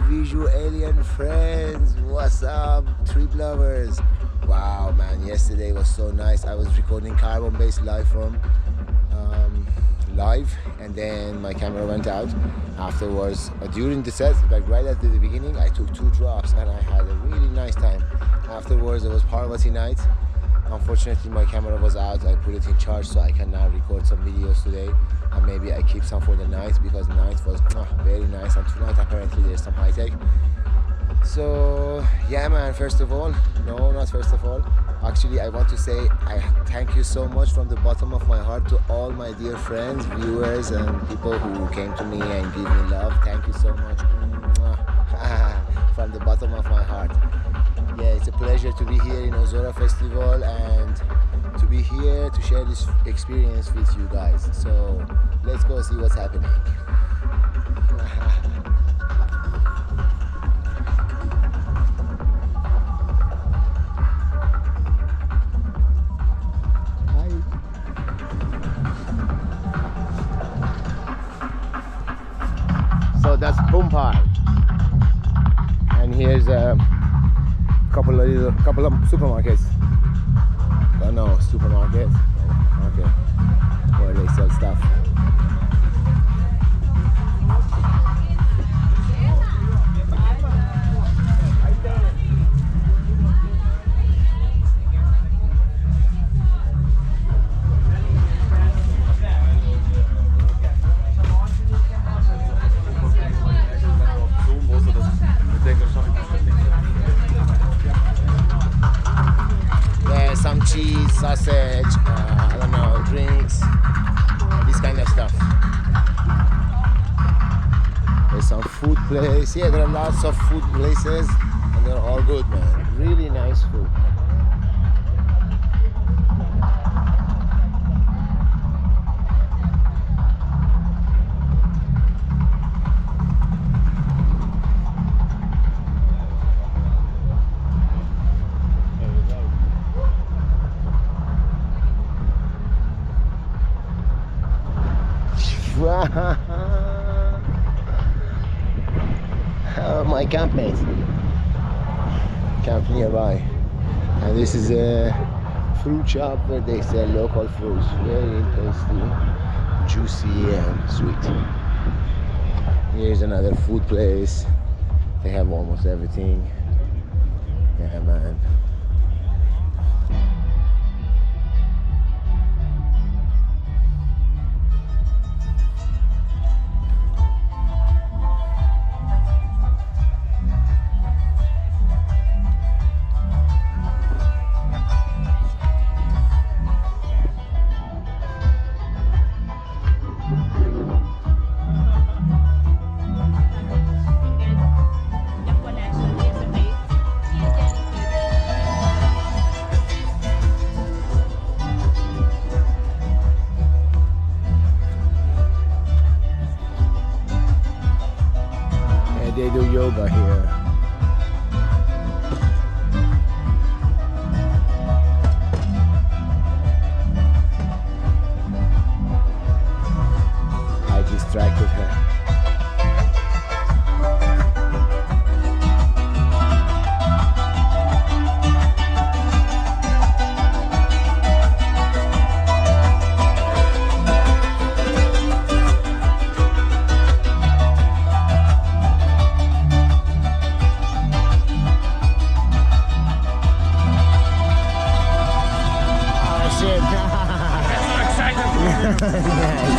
visual alien friends. What's up, trip lovers? Wow, man, yesterday was so nice. I was recording carbon-based live from live, and then my camera went out. Afterwards, during the set, like right at the beginning, I took 2 drops and I had a really nice time. Afterwards, it was Parvati night. Unfortunately, my camera was out. I put it in charge, so I can now record some videos today, and maybe I keep some for the night, because the night was very nice, and tonight apparently there's some high tech. So yeah, man, first of all, no, not first of all, actually I want to say I thank you so much from the bottom of my heart to all my dear friends, viewers, and people who came to me and give me love. Thank you so much from the bottom of my heart. Yeah, it's a pleasure to be here in Ozora Festival and to be here to share this experience with you guys. So let's go see what's happening. So that's Pumpar, and here's a couple of supermarkets. Oh no, supermarket. Okay, where they sell stuff. Some cheese, sausage, I don't know, drinks, this kind of stuff. There's some food place. Yeah, there are lots of food places, and they're all good, man. Really nice food. My campmates camp nearby, and this is a fruit shop where they sell local fruits, very tasty, juicy and sweet. Here's another food place. They have almost everything. Yeah, man. They do yoga here. I distracted her. Nice.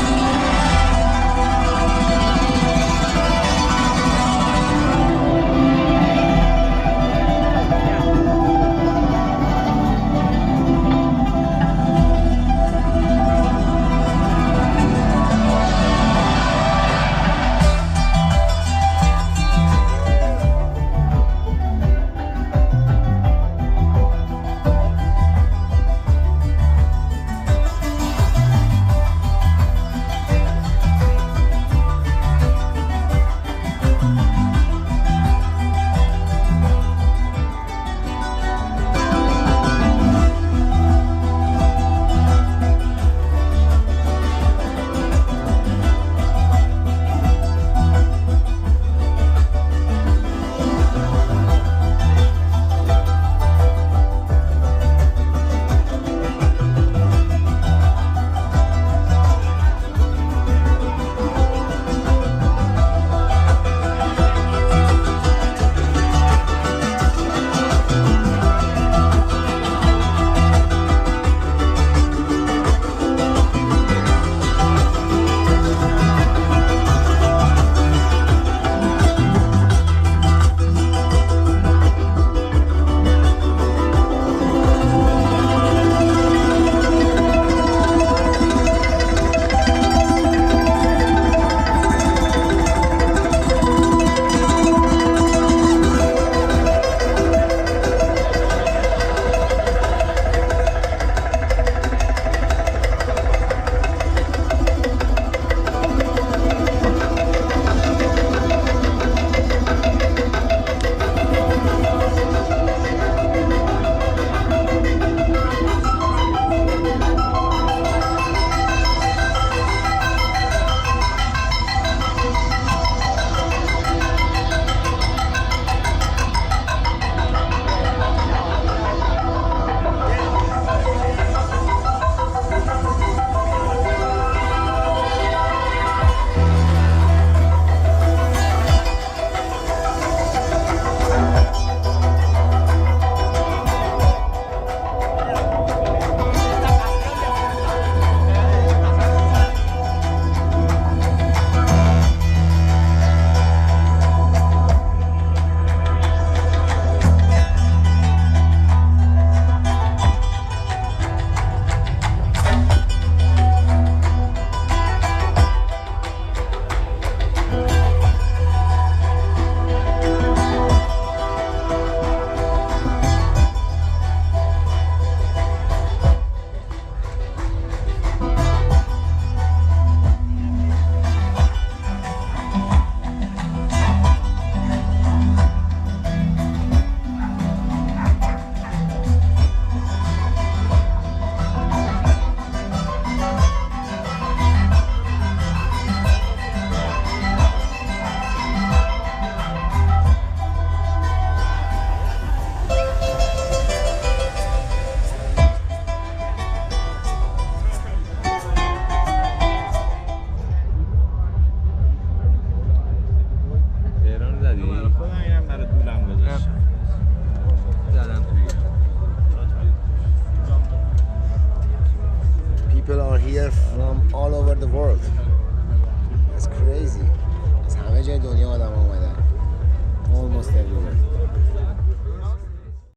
almost everywhere.